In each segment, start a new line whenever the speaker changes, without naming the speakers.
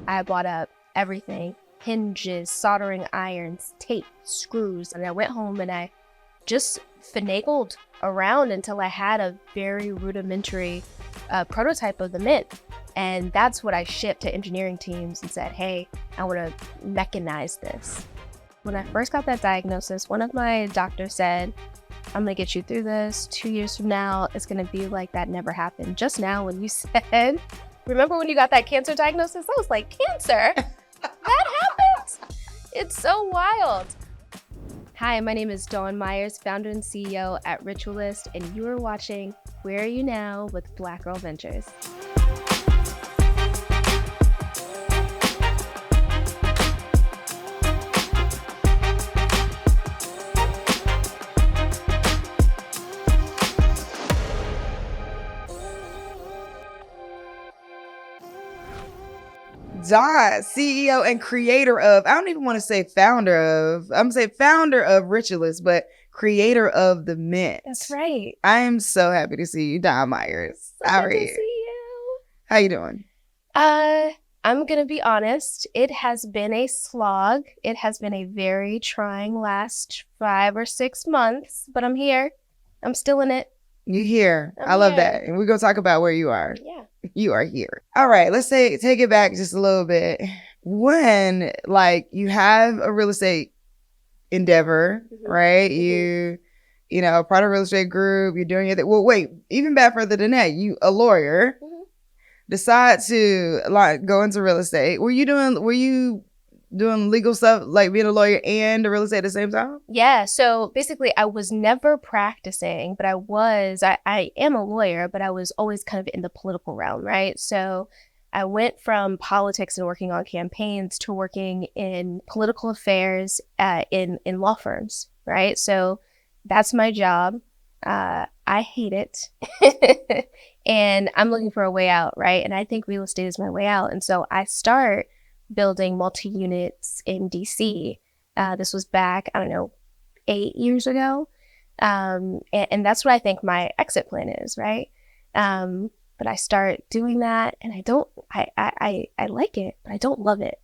I bought up everything, hinges, soldering irons, tape, screws. And I went home and I just finagled around until I had a very rudimentary prototype of the Mint. And that's what I shipped to engineering teams and said, hey, I want to mechanize this. When I first got that diagnosis, one of my doctors said, I'm going to get you through this. 2 years from now, it's going to be like that never happened. Just now when you said, remember when you got that cancer diagnosis? I was like, cancer? That happened? It's so wild. Hi, my name is Dawn Myers, founder and CEO at Richualist, and you are watching Where Are You Now with Black Girl Ventures.
Dawn, CEO and creator of, I don't even want to say founder of, I'm going to say founder of Richualist, but creator of the Mint.
That's right.
I am so happy to see you, Dawn Myers. How are you?
See you.
How you doing?
I'm going to be honest. It has been a slog. It has been a very trying last 5 or 6 months, but I'm here. I'm still in it.
You here. I love that. And we're going to talk about where you are.
Yeah.
You are here. All right. Let's take it back just a little bit. When you have a real estate endeavor, right? You know, a part of a real estate group, you're doing it. Well, wait, even back further than that, you a lawyer, decide to go into real estate. Were you doing legal stuff, like being a lawyer and a real estate at the same time?
Yeah. So basically I was never practicing, but I am a lawyer, but I was always kind of in the political realm, right? So I went from politics and working on campaigns to working in political affairs in law firms, right? So that's my job. I hate it. And I'm looking for a way out, right? And I think real estate is my way out. And so I start building multi-units in DC. This was back, 8 years ago. And that's what I think my exit plan is, right? But I start doing that and I like it, but I don't love it.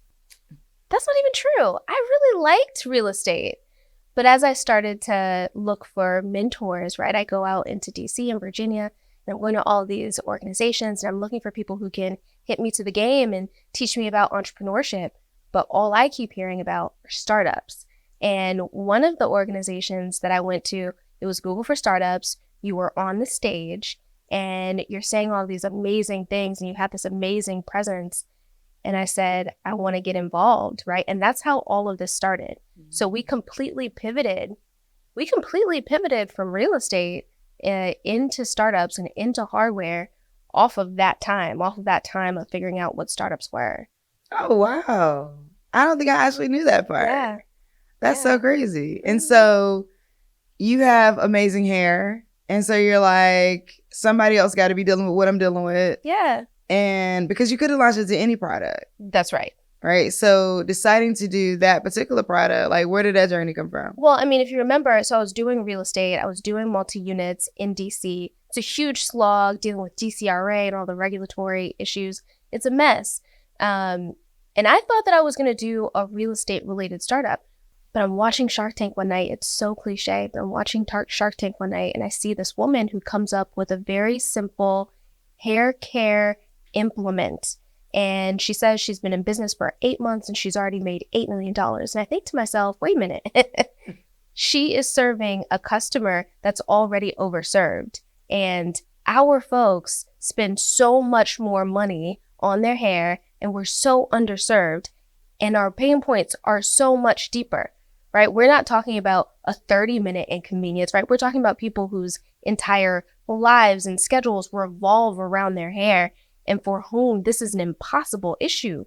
That's not even true. I really liked real estate. But as I started to look for mentors, right, I go out into DC and Virginia and I'm going to all these organizations and I'm looking for people who can hit me to the game and teach me about entrepreneurship. But all I keep hearing about are startups. And one of the organizations that I went to, it was Google for Startups. You were on the stage and you're saying all these amazing things and you have this amazing presence. And I said, I want to get involved, right? And that's how all of this started. So we completely pivoted. We completely pivoted from real estate into startups and into hardware off of that time of figuring out what startups were.
Oh, wow. I don't think I actually knew that part.
Yeah.
That's so crazy. And so you have amazing hair. And so you're like, somebody else got to be dealing with what I'm dealing with.
Yeah.
And because you could have launched it to any product.
That's right.
Right. So deciding to do that particular product, where did that journey come from?
Well, if you remember, so I was doing real estate. I was doing multi-units in DC. It's a huge slog dealing with DCRA and all the regulatory issues. It's a mess. And I thought that I was going to do a real estate related startup. But I'm watching Shark Tank one night. It's so cliche, but I'm watching Shark Tank one night and I see this woman who comes up with a very simple hair care implement. And she says she's been in business for 8 months and she's already made $8 million. And I think to myself, wait a minute. She is serving a customer that's already overserved. And our folks spend so much more money on their hair and we're so underserved and our pain points are so much deeper, right? We're not talking about a 30-minute inconvenience, right? We're talking about people whose entire lives and schedules revolve around their hair and for whom this is an impossible issue.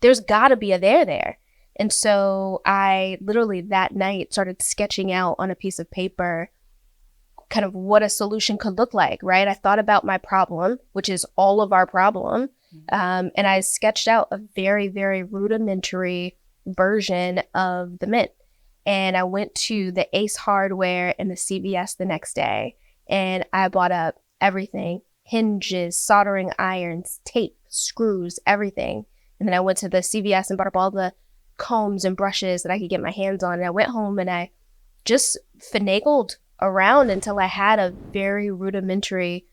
There's got to be a there. And so I literally that night started sketching out on a piece of paper kind of what a solution could look like, right? I thought about my problem, which is all of our problem. And I sketched out a very, very rudimentary version of the Mint. And I went to the Ace Hardware and the CVS the next day. And I bought up everything, hinges, soldering irons, tape, screws, everything. And then I went to the CVS and bought up all the combs and brushes that I could get my hands on. And I went home and I just finagled around until I had a very rudimentary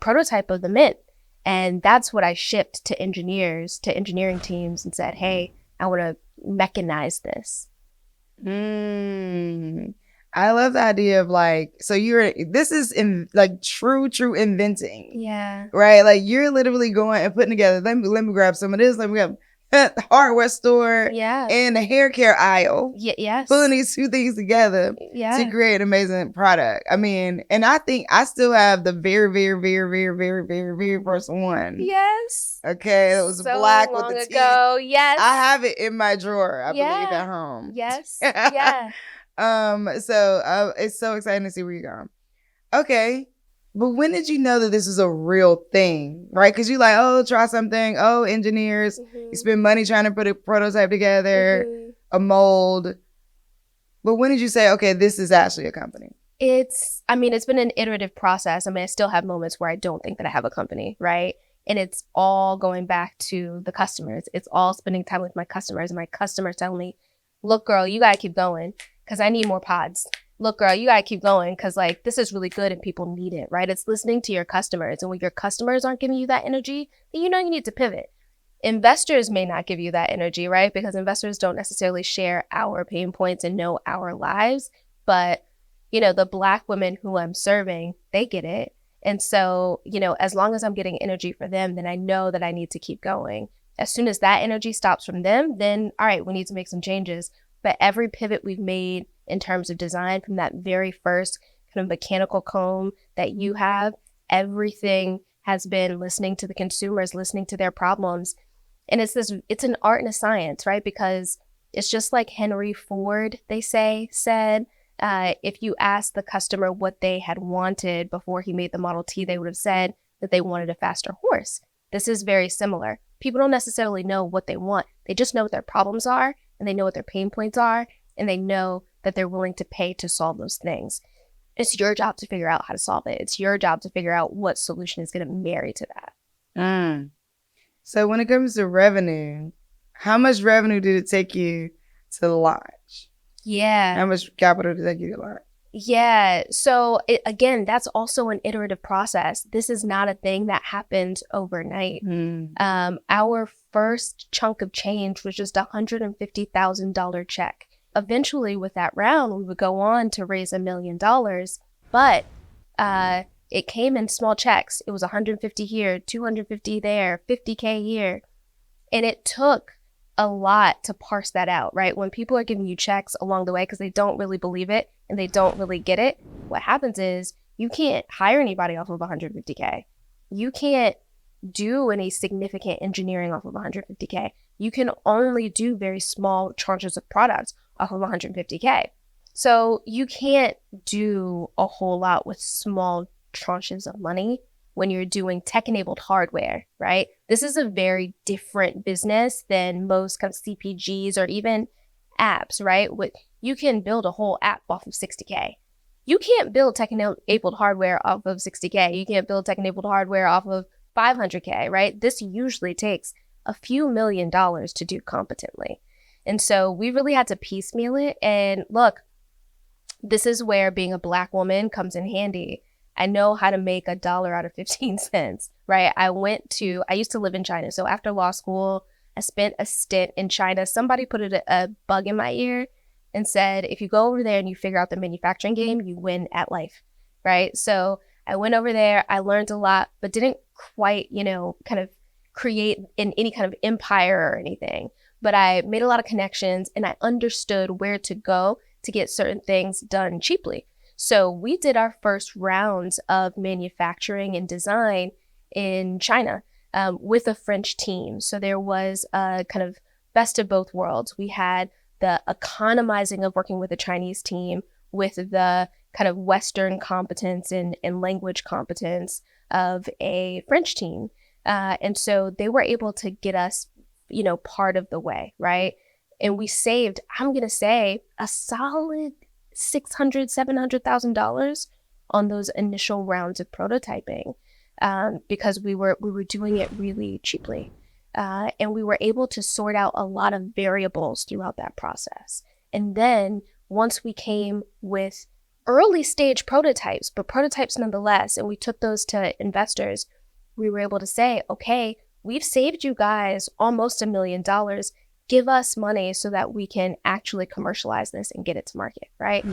prototype of the mint. And that's what I shipped to engineers, to engineering teams, and said, hey, I want to mechanize this.
I love the idea of like, so this is like true inventing.
Yeah.
Right? Like you're literally going and putting together, let me grab some of this, let me grab the hardware store and the hair care aisle.
Yes.
Pulling these two things together to create an amazing product. I mean, and I think I still have the very, very, very, very, very, very, very first one.
Yes.
Okay. It was so black with the teeth.
Yes.
I have it in my drawer, I believe, at home.
Yes. Yeah.
So it's so exciting to see where you're going. Okay. But when did you know that this is a real thing, right? Because you're like, oh, try something. Oh, engineers, you spend money trying to put a prototype together, a mold. But when did you say, okay, this is actually a company?
It's been an iterative process. I mean, I still have moments where I don't think that I have a company, right? And it's all going back to the customers. It's all spending time with my customers. And my customers tell me, look, girl, you got to keep going because I need more pods. Look, girl, you got to keep going because like this is really good and people need it, right? It's listening to your customers. And when your customers aren't giving you that energy, then you know you need to pivot. Investors may not give you that energy, right? Because investors don't necessarily share our pain points and know our lives. But, you know, the Black women who I'm serving, they get it. And so, you know, as long as I'm getting energy for them, then I know that I need to keep going. As soon as that energy stops from them, then, all right, we need to make some changes. But every pivot we've made in terms of design from that very first kind of mechanical comb that you have, everything has been listening to the consumers, listening to their problems. And it's an art and a science, right? Because it's just like Henry Ford, they said, if you asked the customer what they had wanted before he made the Model T, they would have said that they wanted a faster horse. This is very similar. People don't necessarily know what they want. They just know what their problems are, and they know what their pain points are, and they know that they're willing to pay to solve those things. It's your job to figure out how to solve it. It's your job to figure out what solution is going to marry to that.
So when it comes to revenue, how much revenue did it take you to launch?
Yeah.
How much capital did it take you to launch?
Yeah. So again, that's also an iterative process. This is not a thing that happened overnight. Our first chunk of change was just $150,000 check. Eventually, with that round, we would go on to raise $1 million, but it came in small checks. It was 150 here, 250 there, 50K here. And it took a lot to parse that out, right? When people are giving you checks along the way because they don't really believe it and they don't really get it, what happens is you can't hire anybody off of 150K. You can't do any significant engineering off of 150K. You can only do very small tranches of products off of 150K. So you can't do a whole lot with small tranches of money when you're doing tech-enabled hardware, right? This is a very different business than most kind of CPGs or even apps, right? You can build a whole app off of 60K. You can't build tech-enabled hardware off of 60K. You can't build tech-enabled hardware off of 500K, right? This usually takes a few $1 million to do competently. And so we really had to piecemeal it. And look, this is where being a Black woman comes in handy. I know how to make $1 out of 15 cents, right? I used to live in China. So after law school, I spent a stint in China. Somebody put a bug in my ear and said, if you go over there and you figure out the manufacturing game, you win at life, right? So I went over there, I learned a lot, but didn't quite, kind of create any kind of empire or anything. But I made a lot of connections and I understood where to go to get certain things done cheaply. So we did our first rounds of manufacturing and design in China with a French team. So there was a kind of best of both worlds. We had the economizing of working with a Chinese team with the kind of Western competence and language competence of a French team. And so they were able to get us, part of the way, right? And we saved, I'm going to say, a solid $600,000, $700,000 on those initial rounds of prototyping because we were doing it really cheaply. And we were able to sort out a lot of variables throughout that process. And then once we came with early stage prototypes, but prototypes nonetheless, and we took those to investors, we were able to say, okay, we've saved you guys almost $1 million. Give us money so that we can actually commercialize this and get it to market, right?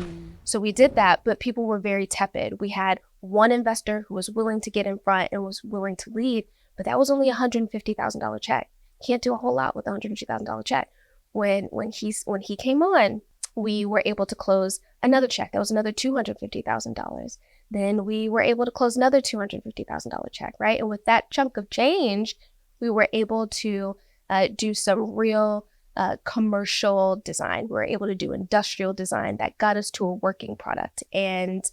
So we did that, but people were very tepid. We had one investor who was willing to get in front and was willing to lead, but that was only a $150,000 check. Can't do a whole lot with a $150,000 check. When he came on, we were able to close another check. That was another $250,000. Then we were able to close another $250,000 check, right? And with that chunk of change, we were able to do some real commercial design. We were able to do industrial design that got us to a working product. And,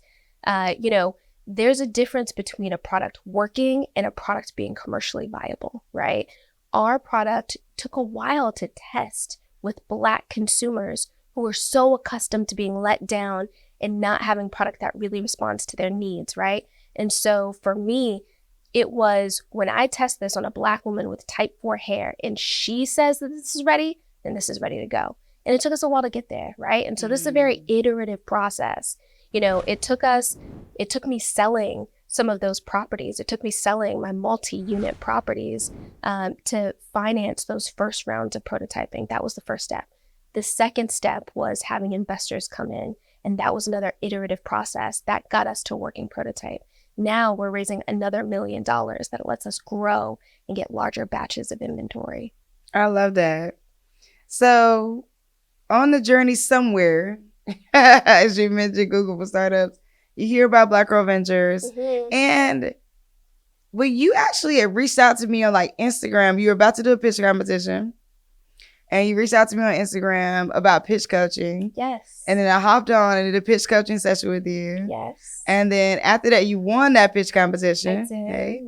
there's a difference between a product working and a product being commercially viable, right? Our product took a while to test with Black consumers who were so accustomed to being let down and not having product that really responds to their needs, right? And so for me, it was when I test this on a Black woman with type 4 hair and she says that this is ready, then this is ready to go. And it took us a while to get there, right? And so this is a very iterative process. It took me selling some of those properties. It took me selling my multi-unit properties to finance those first rounds of prototyping. That was the first step. The second step was having investors come in, and that was another iterative process that got us to a working prototype. Now we're raising another $1 million that lets us grow and get larger batches of inventory.
I love that. So on the journey somewhere, as you mentioned, Google for startups, you hear about Black Girl Ventures. And when you actually had reached out to me on like Instagram, you were about to do a pitch competition. And you reached out to me on Instagram about pitch coaching.
Yes.
And then I hopped on and did a pitch coaching session with you.
Yes.
And then after that, you won that pitch competition.
I did.
Okay.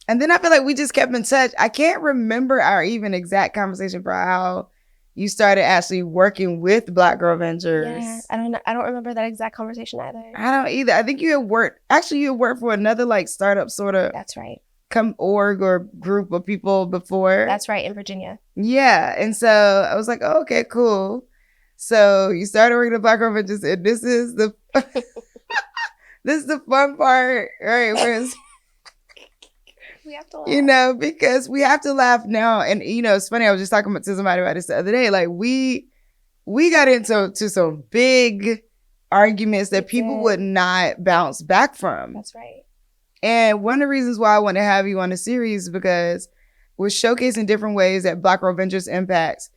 And then I feel like we just kept in touch. I can't remember our even exact conversation for how you started actually working with Black Girl Ventures.
Yeah, I don't remember that exact conversation either.
I don't either. I think you had worked for another like startup sort of.
That's right.
Org or group of people before.
That's right, in Virginia.
Yeah. And so I was like, oh, okay, cool. So you started working at Black Girl Ventures, and this is the this is the fun part, right? Whereas,
we have to laugh.
Because we have to laugh now. And it's funny, I was just talking to somebody about this the other day. Like we got into some big arguments that people would not bounce back from.
That's right.
And one of the reasons why I want to have you on the series is because we're showcasing different ways that Black Girl Ventures impacts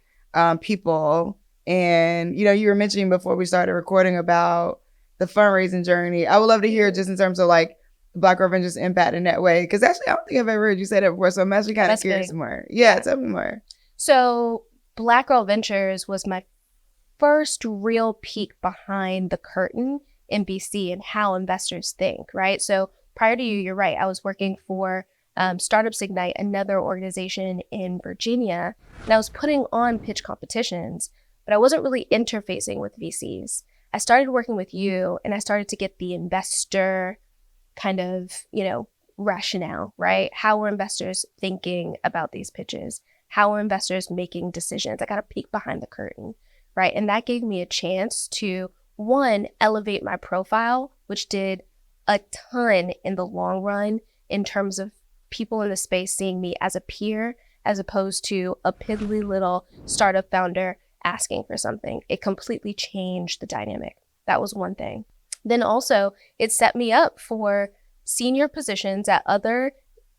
people. And, you were mentioning before we started recording about the fundraising journey. I would love to hear just in terms of like Black Girl Ventures impact in that way. Because actually, I don't think I've ever heard you say that before. So I'm actually kind of curious more. Yeah, tell me more.
So Black Girl Ventures was my first real peek behind the curtain in BC and how investors think, right? So prior to you, you're right. I was working for Startups Ignite, another organization in Virginia, and I was putting on pitch competitions, but I wasn't really interfacing with VCs. I started working with you, and I started to get the investor kind of, rationale, right? How are investors thinking about these pitches? How are investors making decisions? I got a peek behind the curtain, right? And that gave me a chance to, one, elevate my profile, which did a ton in the long run in terms of people in the space seeing me as a peer as opposed to a piddly little startup founder asking for something. It completely changed the dynamic. That was one thing. Then also it set me up for senior positions at other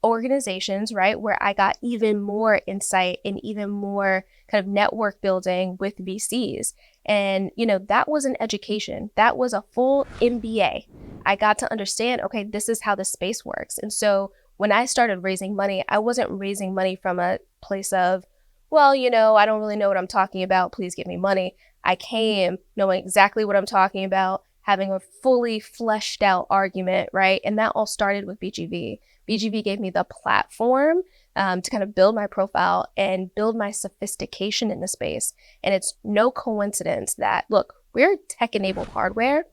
organizations, right, where I got even more insight and even more kind of network building with VCs. And, that was an education. That was a full MBA. I got to understand, okay, this is how the space works. And so when I started raising money, I wasn't raising money from a place of, well, I don't really know what I'm talking about. Please give me money. I came knowing exactly what I'm talking about, having a fully fleshed out argument, right? And that all started with BGV. BGV gave me the platform to kind of build my profile and build my sophistication in the space. And it's no coincidence that, look, we're tech-enabled hardware.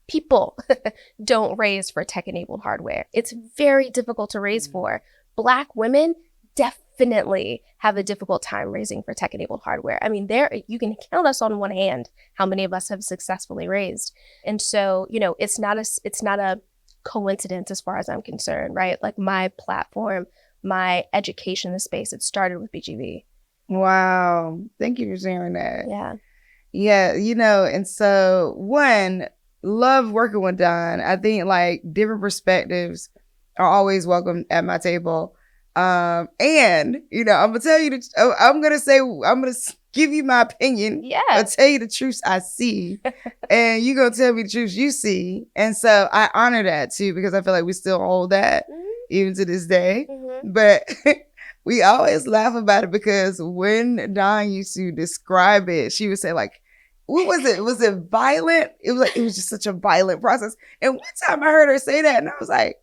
People don't raise for tech-enabled hardware. It's very difficult to raise for. Black women definitely have a difficult time raising for tech-enabled hardware. I mean, you can count us on one hand how many of us have successfully raised. And so, it's not a coincidence as far as I'm concerned, right? Like my platform, my education in the space, it started with BGV.
Wow. Thank you for sharing that.
Yeah.
Yeah, and so love working with Don. I think like different perspectives are always welcome at my table. And I'm gonna tell you I'm gonna give you my opinion.
Yeah.
I'll tell you the truth I see, and you gonna tell me the truth you see. And so I honor that too, because I feel like we still hold that even to this day. But we always laugh about it because when Dawn used to describe it, she would say like, what was it? Was it violent? It was just such a violent process. And one time I heard her say that and I was like,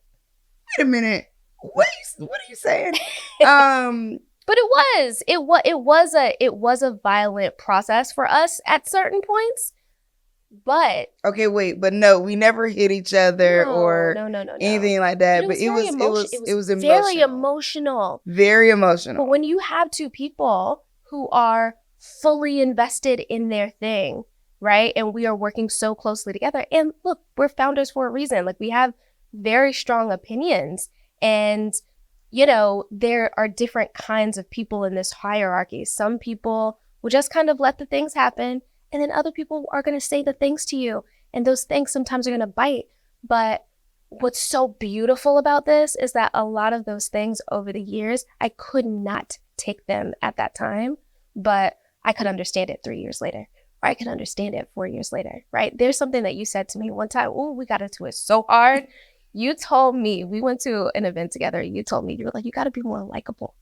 wait a minute, what are you saying?
But it was a violent process for us at certain points. But
okay, wait, but no, we never hit each other or anything like that. But it was
very emotional.
Very emotional.
But when you have two people who are fully invested in their thing, right? And we are working so closely together. And look, we're founders for a reason. Like we have very strong opinions. And, there are different kinds of people in this hierarchy. Some people will just kind of let the things happen. And then other people are going to say the things to you. And those things sometimes are going to bite. But what's so beautiful about this is that a lot of those things over the years, I could not take them at that time, but I could understand it 3 years later, or I could understand it 4 years later, right? There's something that you said to me one time. Oh, we got into it so hard. You told me, we went to an event together. You told me, you were like, you got to be more likable.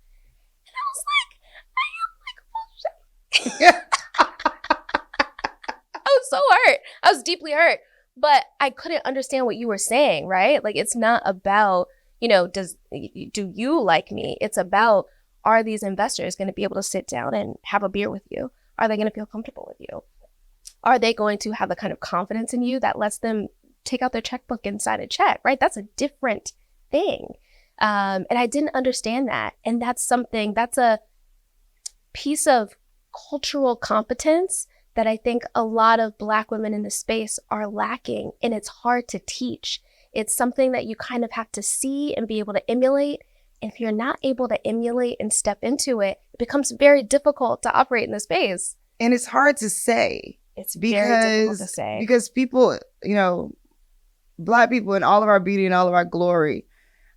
And I was like, I am likable. I was so hurt. I was deeply hurt. But I couldn't understand what you were saying, right? Like, it's not about, do you like me? It's about, are these investors going to be able to sit down and have a beer with you? Are they going to feel comfortable with you? Are they going to have the kind of confidence in you that lets them take out their checkbook and sign a check, right? That's a different thing. And I didn't understand that. And that's a piece of cultural competence that I think a lot of Black women in the space are lacking. And it's hard to teach. It's something that you kind of have to see and be able to emulate. And if you're not able to emulate and step into it, it becomes very difficult to operate in the space.
And it's hard to say.
It's very difficult to say.
Because people, Black people in all of our beauty and all of our glory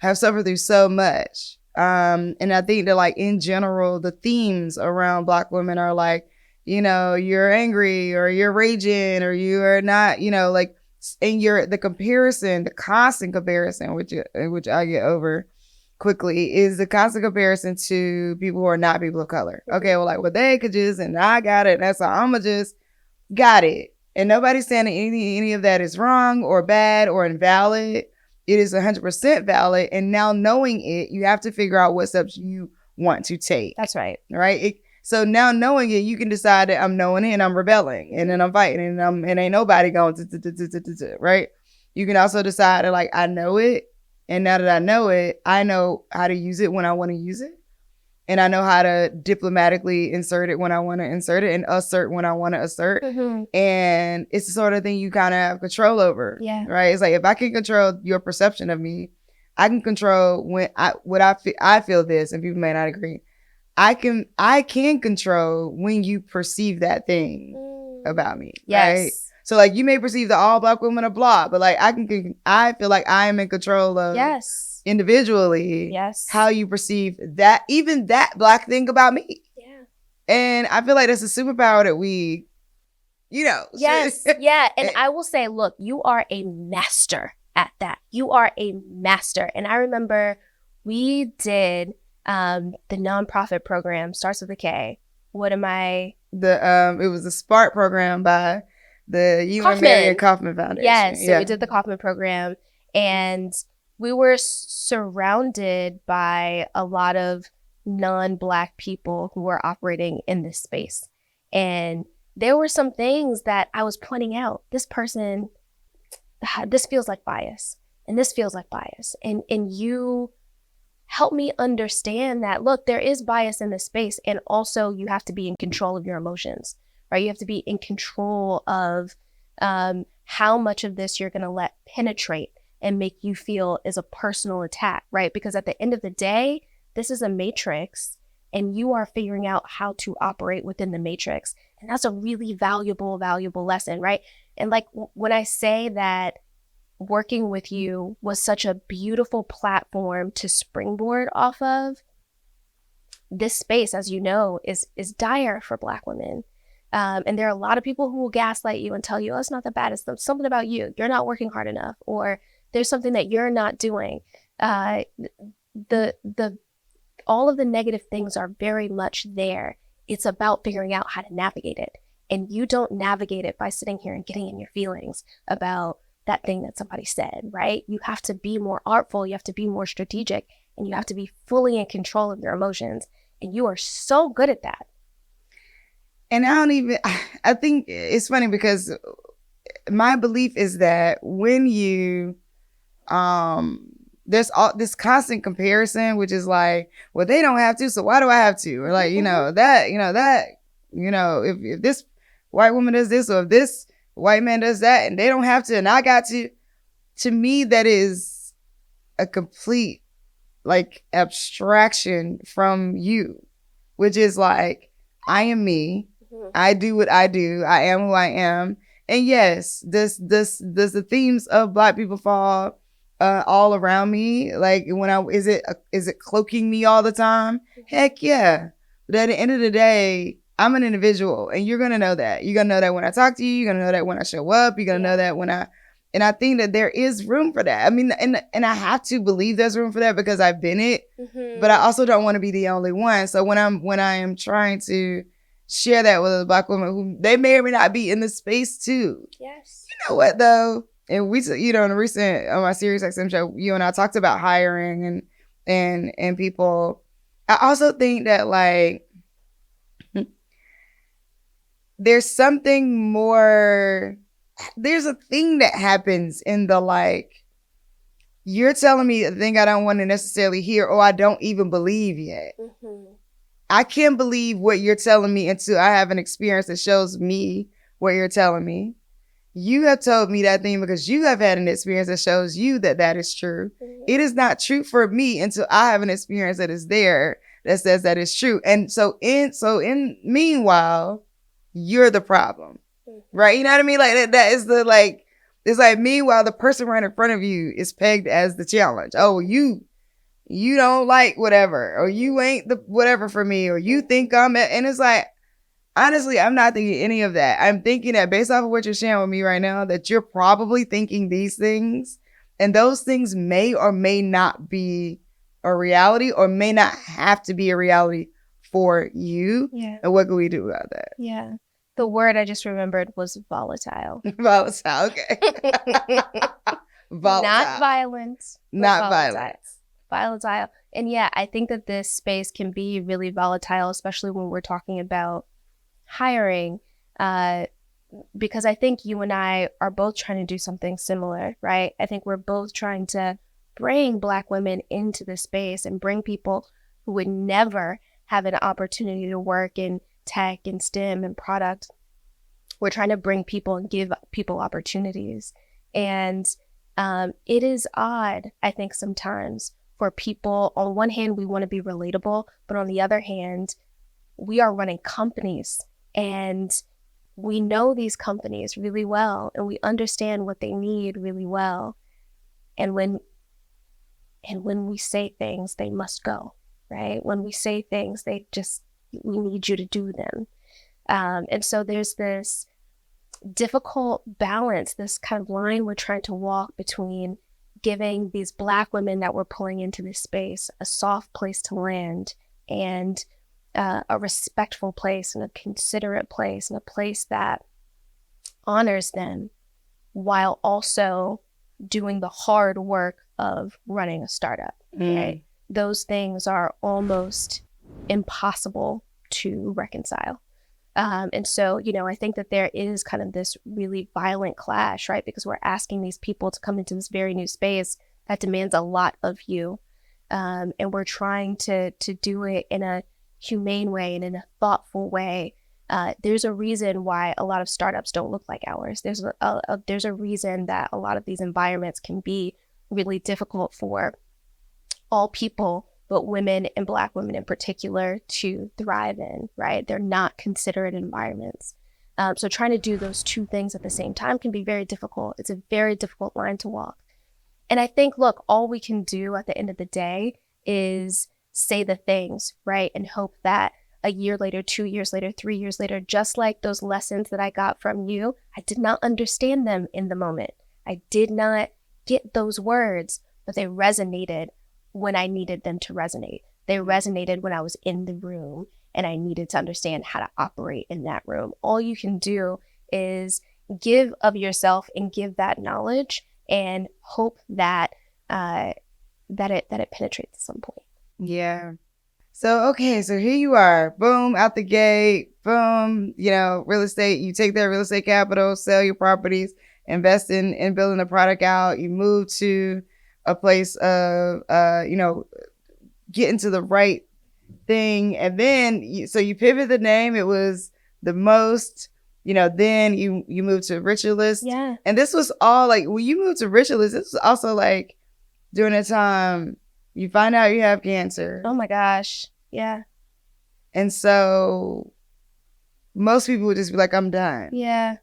have suffered through so much. And I think that like in general, the themes around Black women are like, you're angry or you're raging or you are not, and the constant comparison, which I get over quickly, is the constant comparison to people who are not people of color. Okay, well, they could just, and I got it. That's how I'ma just got it. And nobody's saying that any of that is wrong or bad or invalid. It is 100% valid. And now knowing it, you have to figure out what steps you want to take.
That's right.
Right? So now knowing it, you can decide that I'm knowing it and I'm rebelling and then I'm fighting and ain't nobody going to, right? You can also decide that like, I know it. And now that I know it, I know how to use it when I want to use it. And I know how to diplomatically insert it when I want to insert it and assert when I want to assert. Mm-hmm. And it's the sort of thing you kind of have control over. Yeah. Right? It's like, if I can control your perception of me, I can control I feel this, and people may not agree. I can control when you perceive that thing about me. Yes. Right? So like you may perceive that all Black women are blah, but like I feel like I am in control of individually how you perceive that, even that Black thing about me. Yeah. And I feel like that's a superpower that we,
Yes. Yeah. And I will say, look, you are a master at that. You are a master. And I remember we did the nonprofit program, starts with a K. It was the Spark program by the UN Marion Kaufman Foundation. Yes, so we did the Kaufman program, and we were surrounded by a lot of non-Black people who were operating in this space. And there were some things that I was pointing out. This person, this feels like bias, and this feels like bias. And you help me understand that, look, there is bias in this space. And also you have to be in control of your emotions, right? You have to be in control of how much of this you're going to let penetrate and make you feel is a personal attack, right? Because at the end of the day, this is a matrix and you are figuring out how to operate within the matrix. And that's a really valuable lesson, right? And like when I say that working with you was such a beautiful platform to springboard off of, this space, as you know, is dire for Black women. And there are a lot of people who will gaslight you and tell you, oh, it's not that bad. It's something about you. You're not working hard enough, or there's something that you're not doing. The all of the negative things are very much there. It's about figuring out how to navigate it. And you don't navigate it by sitting here and getting in your feelings about that thing that somebody said, right? You have to be more artful. You have to be more strategic, and you have to be fully in control of your emotions. And you are so good at that.
And I think it's funny because my belief is that when you, there's all this constant comparison, which is like, well, they don't have to, so why do I have to? Or like, if this white woman does this, or if this white man does that, and they don't have to, and I got to me, that is a complete like abstraction from you, which is like, I am me. I do what I do. I am who I am. And yes, does the themes of Black people fall all around me? Like is it cloaking me all the time? Heck yeah. But at the end of the day, I'm an individual, and you're gonna know that. You're gonna know that when I talk to you. You're gonna know that when I show up. You're gonna know that and I think that there is room for that. I mean, and I have to believe there's room for that because I've been it. But I also don't want to be the only one. So when I am trying to share that with other Black women who they may or may not be in the space too.
Yes.
You know what though? And we, in a recent on my Sirius XM show, you and I talked about hiring and people. I also think that like there's something more. There's a thing that happens in the like. You're telling me a thing I don't want to necessarily hear, or I don't even believe yet. I can't believe what you're telling me until I have an experience that shows me what you're telling me. You have told me that thing because you have had an experience that shows you that that is true. It is not true for me until I have an experience that is there that says that is true. And so in meanwhile, you're the problem, right? You know what I mean? Like that is the like, it's like meanwhile, the person right in front of you is pegged as the challenge. Oh, you don't like whatever, or you ain't the whatever for me, or you think and it's like, honestly, I'm not thinking any of that. I'm thinking that based off of what you're sharing with me right now, that you're probably thinking these things, and those things may or may not be a reality, or may not have to be a reality for you.
Yeah.
And what can we do about that?
Yeah. The word I just remembered was volatile.
Volatile, okay. Volatile.
Not violent.
Not violent.
Volatile. And yeah, I think that this space can be really volatile, especially when we're talking about hiring, because I think you and I are both trying to do something similar, right? I think we're both trying to bring Black women into the space and bring people who would never have an opportunity to work in tech and STEM and product. We're trying to bring people and give people opportunities. And it is odd, I think, sometimes for people. On one hand, we want to be relatable, but on the other hand, we are running companies and we know these companies really well, and we understand what they need really well. And when we say things, they must go, right? When we say things, we need you to do them. And so there's this difficult balance, this kind of line we're trying to walk between giving these Black women that we're pulling into this space a soft place to land, and a respectful place and a considerate place and a place that honors them, while also doing the hard work of running a startup, right? Those things are almost impossible to reconcile. And so, I think that there is kind of this really violent clash, right? Because we're asking these people to come into this very new space that demands a lot of you. And we're trying to do it in a humane way and in a thoughtful way. There's a reason why a lot of startups don't look like ours. There's a reason that a lot of these environments can be really difficult for all people, but women and Black women in particular to thrive in, right? They're not considerate environments. So trying to do those two things at the same time can be very difficult. It's a very difficult line to walk. And I think, look, all we can do at the end of the day is say the things, right? And hope that a year later, 2 years later, 3 years later, just like those lessons that I got from you, I did not understand them in the moment. I did not get those words, but they resonated when I needed them to resonate. They resonated when I was in the room and I needed to understand how to operate in that room. All you can do is give of yourself and give that knowledge and hope that that it penetrates at some point.
Yeah. So, okay, so here you are, boom, out the gate, boom, real estate, you take that real estate capital, sell your properties, invest in building the product out, you move to a place of, get into the right thing. And then, you pivot the name, it was the most, then you moved to Richualist.
Yeah.
And this was all like, when you moved to Richualist, this was also like during a time you find out you have cancer.
Oh my gosh. Yeah.
And so most people would just be like, I'm done.
Yeah.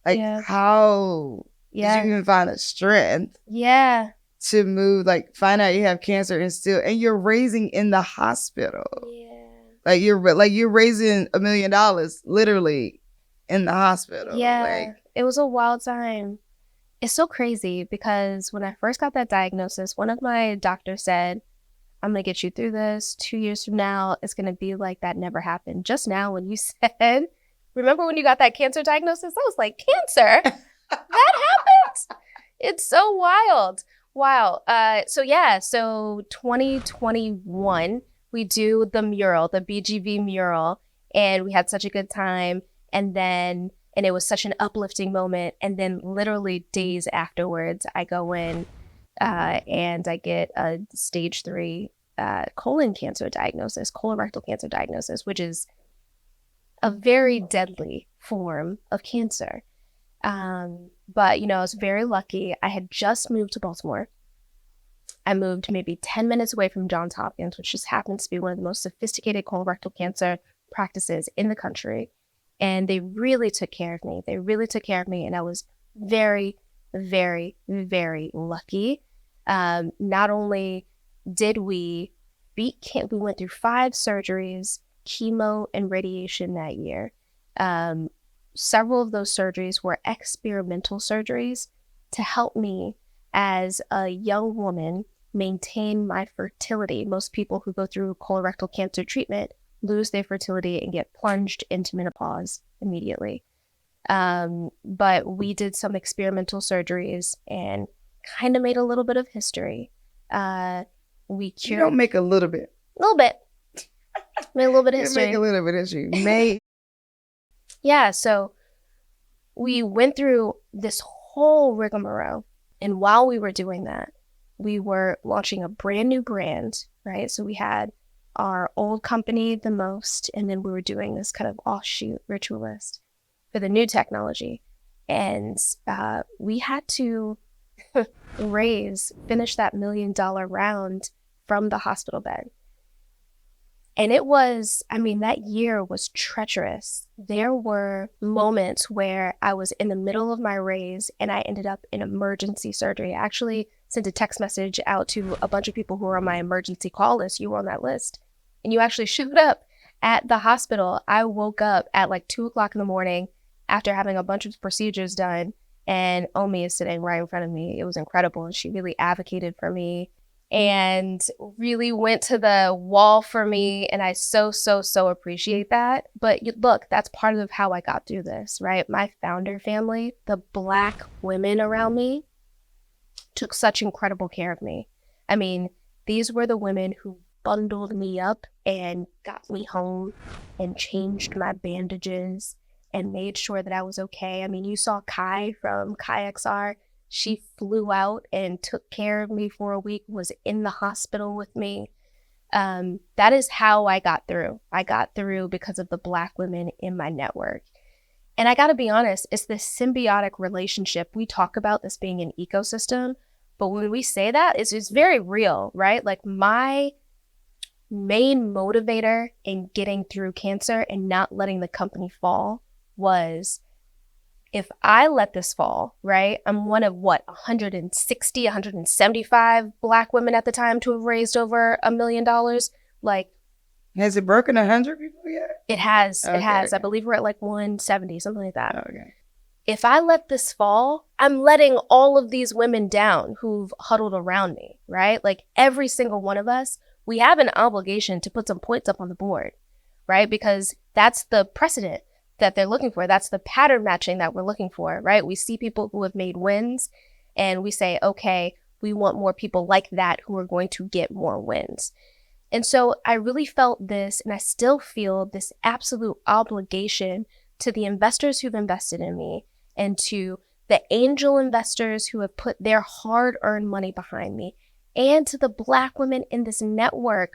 Like,
yeah.
How did you even find the strength?
Yeah.
To move, like, find out you have cancer and you're raising in the hospital.
Yeah.
Like you're raising $1 million literally in the hospital.
Yeah. It was a wild time. It's so crazy because when I first got that diagnosis, one of my doctors said, I'm going to get you through this. 2 years from now, it's going to be like that never happened. Just now when you said, remember when you got that cancer diagnosis? I was like, cancer? That happened? It's so wild. Wow. So 2021, we do the mural, the BGV mural, and we had such a good time. And it was such an uplifting moment. And then literally days afterwards, I go in and I get a stage 3 colorectal cancer diagnosis, which is a very deadly form of cancer. But, I was very lucky. I had just moved to Baltimore. I moved maybe 10 minutes away from Johns Hopkins, which just happens to be one of the most sophisticated colorectal cancer practices in the country. And they really took care of me. And I was very, very, very lucky. Not only did we we went through 5 surgeries, chemo and radiation that year. Several of those surgeries were experimental surgeries to help me as a young woman maintain my fertility. Most people who go through colorectal cancer treatment lose their fertility and get plunged into menopause immediately. But we did some experimental surgeries and kind of made a little bit of history. We cured.
You don't make a little bit.
A little bit. Made a little bit of history.
Make a little bit of history.
Yeah, so we went through this whole rigmarole. And while we were doing that, we were launching a brand new brand, right? So we had our old company, The Most, and then we were doing this kind of offshoot Richualist for the new technology. And we had to finish that $1 million round from the hospital bed. And it was, that year was treacherous. There were moments where I was in the middle of my raise and I ended up in emergency surgery. I actually sent a text message out to a bunch of people who were on my emergency call list. You were on that list. And you actually showed up at the hospital. I woke up at like 2 o'clock in the morning after having a bunch of procedures done. And Omi is sitting right in front of me. It was incredible. And she really advocated for me and really went to the wall for me. And I so appreciate that. But look, that's part of how I got through this, right? My founder family, the Black women around me, took such incredible care of me. These were the women who bundled me up and got me home and changed my bandages and made sure that I was okay. You saw Kai from Kai XR. She flew out and took care of me for a week, was in the hospital with me. That is how I got through. I got through because of the Black women in my network. And I got to be honest, it's this symbiotic relationship. We talk about this being an ecosystem, but when we say that, it's very real, right? Like my main motivator in getting through cancer and not letting the company fall was, if I let this fall, right? I'm one of 160, 175 Black women at the time to have raised over $1 million. Like,
has it broken 100 people yet?
It has. Okay. It has. I believe we're at like 170, something like that.
Okay.
If I let this fall, I'm letting all of these women down who've huddled around me, right? Like every single one of us, we have an obligation to put some points up on the board, right? Because that's the precedent that they're looking for. That's the pattern matching that we're looking for, right? We see people who have made wins and we say, okay, we want more people like that who are going to get more wins. And so I really felt this, and I still feel this absolute obligation to the investors who've invested in me and to the angel investors who have put their hard-earned money behind me, and to the Black women in this network.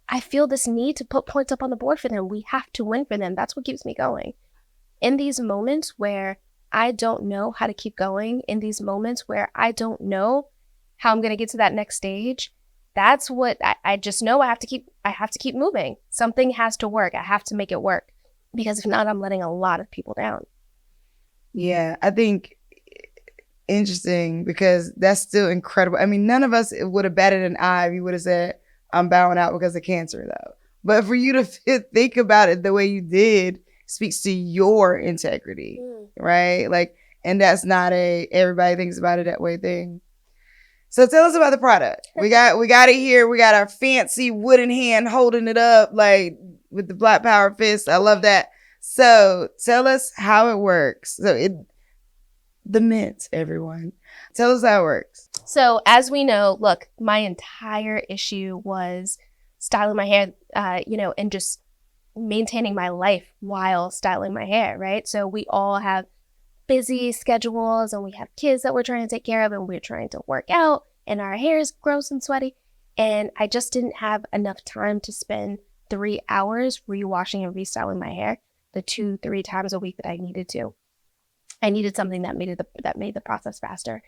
I feel this need to put points up on the board for them. We have to win for them. That's what keeps me going. In these moments where I don't know how to keep going, in these moments where I don't know how I'm going to get to that next stage, that's what I just know. I have to keep moving. Something has to work. I have to make it work, because if not, I'm letting a lot of people down.
Yeah, I think interesting, because that's still incredible. I mean, none of us would have batted an eye if you would have said, I'm bowing out because of cancer, though. But for you to think about it the way you did speaks to your integrity, right? Like, and that's not a everybody thinks about it that way thing. So tell us about the product. We got it here. We got our fancy wooden hand holding it up, like with the Black Power fist. I love that. So tell us how it works. The mint, everyone. Tell us how it works.
So as we know, look, my entire issue was styling my hair, and just maintaining my life while styling my hair, right? So we all have busy schedules and we have kids that we're trying to take care of and we're trying to work out and our hair is gross and sweaty. And I just didn't have enough time to spend 3 hours rewashing and restyling my hair the 2-3 times a week that I needed to. I needed something that made the process faster.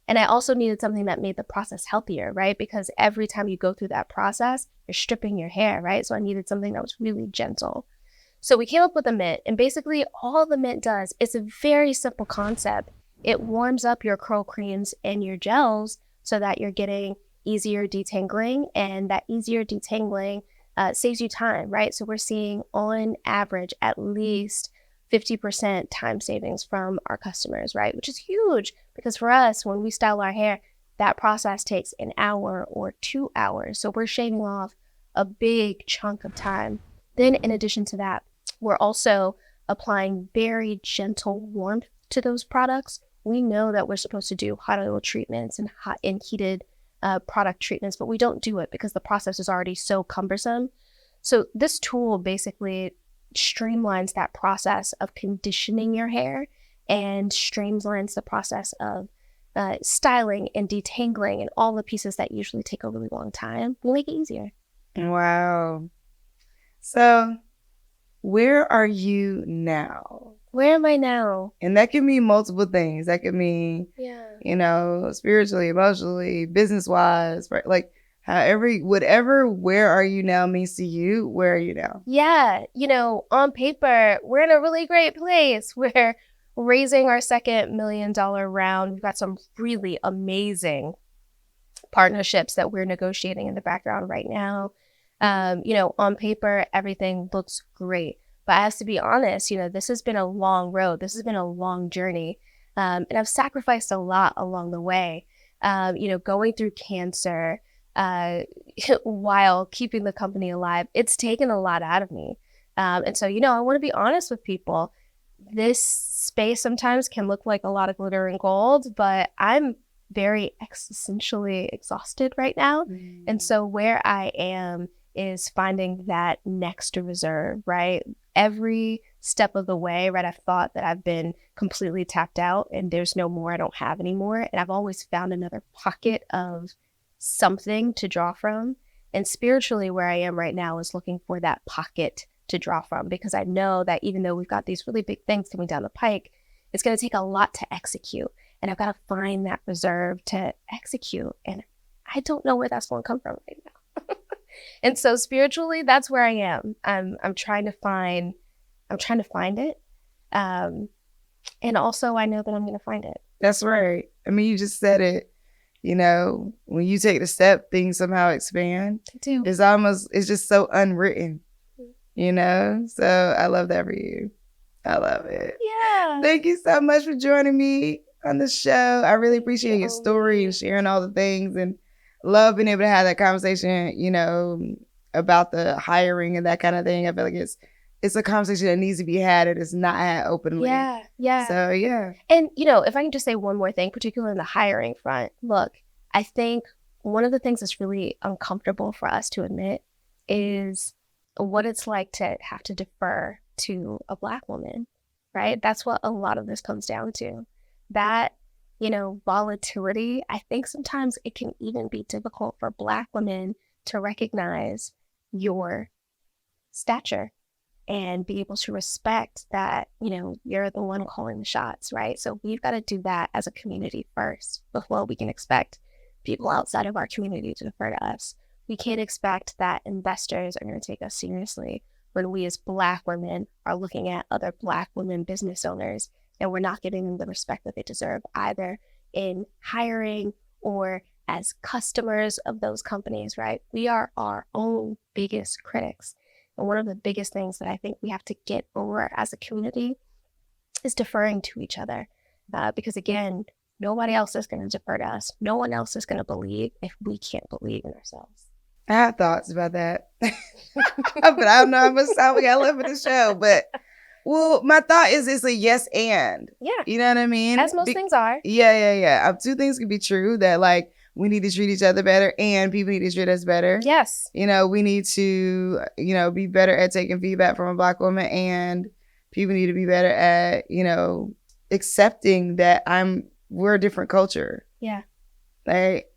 And I also needed something that made the process healthier, right? Because every time you go through that process, you're stripping your hair, right? So I needed something that was really gentle. So we came up with a mint, and basically all the mint does, it's a very simple concept. It warms up your curl creams and your gels so that you're getting easier detangling, and that easier detangling saves you time, right? So we're seeing on average at least 50% time savings from our customers, right? Which is huge, because for us, when we style our hair, that process takes an hour or 2 hours. So we're shaving off a big chunk of time. Then in addition to that, we're also applying very gentle warmth to those products. We know that we're supposed to do hot oil treatments and hot and heated product treatments, but we don't do it because the process is already so cumbersome. So this tool basically streamlines that process of conditioning your hair and streamlines the process of styling and detangling and all the pieces that usually take a really long time. We'll make it easier.
Wow. So where are you now?
Where am I now?
And that can mean multiple things. That could mean, spiritually, emotionally, business-wise, right? Like whatever, where are you now means to you, where are you now?
Yeah. On paper, we're in a really great place. We're raising our second $1 million round. We've got some really amazing partnerships that we're negotiating in the background right now. On paper, everything looks great. But I have to be honest, this has been a long road. This has been a long journey. And I've sacrificed a lot along the way, going through cancer while keeping the company alive. It's taken a lot out of me. And so, I want to be honest with people. This space sometimes can look like a lot of glitter and gold, but I'm very existentially exhausted right now. And so where I am is finding that next reserve, right? every step of the way, right, I've thought that I've been completely tapped out and there's no more, I don't have anymore. And I've always found another pocket of something to draw from. And spiritually, where I am right now is looking for that pocket to draw from, because I know that even though we've got these really big things coming down the pike, it's going to take a lot to execute. And I've got to find that reserve to execute. And I don't know where that's going to come from right now. And so spiritually, that's where I am. I'm trying to find it. And also I know that I'm going to find it.
That's right. I mean, you just said it. You know, when you take the step, things somehow expand.
They do.
It's just so unwritten, you know? So I love that for you. I love it.
Yeah.
Thank you so much for joining me on the show. I really appreciate your story and sharing all the things, and love being able to have that conversation, you know, about the hiring and that kind of thing. I feel like it's a conversation that needs to be had. It is not had openly.
Yeah, yeah.
So, yeah.
And, you know, if I can just say one more thing, particularly in the hiring front, look, I think one of the things that's really uncomfortable for us to admit is what it's like to have to defer to a Black woman, right? That's what a lot of this comes down to. That, you know, volatility, I think sometimes it can even be difficult for Black women to recognize your stature and be able to respect that, you know, you're the one calling the shots, right? So we've got to do that as a community first before we can expect people outside of our community to defer to us. We can't expect that investors are going to take us seriously when we as Black women are looking at other Black women business owners and we're not giving them the respect that they deserve, either in hiring or as customers of those companies, right? We are our own biggest critics. And one of the biggest things that I think we have to get over as a community is deferring to each other. Because again, nobody else is going to defer to us. No one else is going to believe if we can't believe in ourselves.
I have thoughts about that. But I don't know how much time we got left for the show. But, well, my thought is it's a yes and.
Yeah.
You know what I mean?
As most things are.
Yeah. Two things can be true, that like we need to treat each other better and people need to treat us better.
Yes.
You know, we need to, you know, be better at taking feedback from a Black woman, and people need to be better at, you know, accepting that we're a different culture.
Yeah.
Like,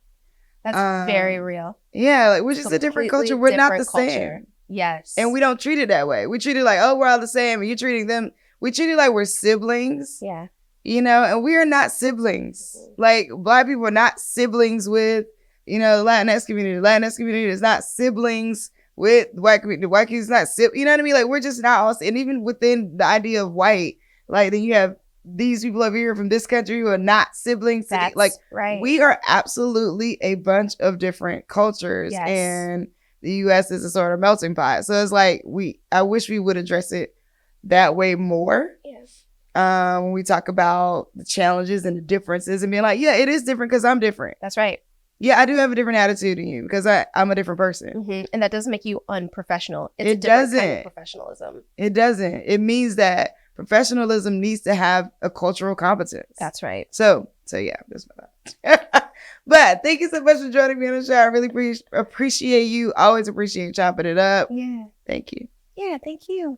that's very real.
Yeah, like we're just a different culture. We're not the same.
Yes.
And we don't treat it that way. We treat it like, oh, we're all the same. And you're treating them. We treat it like we're siblings.
Yeah.
You know, and we are not siblings. Like, Black people are not siblings with, you know, the Latinx community. The Latinx community is not siblings with the white community. The white community is not siblings. You know what I mean? Like, we're just not all. And even within the idea of white, like, then you have these people over here from this country who are not siblings.
That's
like,
right.
We are absolutely a bunch of different cultures.
Yes.
And the U.S. is a sort of melting pot. So it's like, I wish we would address it that way more.
Yes.
When we talk about the challenges and the differences and being like, yeah, it is different because I'm different.
That's right.
Yeah, I do have a different attitude than you because I'm a different person.
Mm-hmm. And that doesn't make you unprofessional. It's
it
a different
doesn't.
kind of professionalism.
It doesn't. It means that professionalism needs to have a cultural competence.
That's right.
So yeah, that's my thought. But thank you so much for joining me on the show. I really appreciate you. Always appreciate chopping it up.
Yeah.
Thank you.
Yeah, thank you.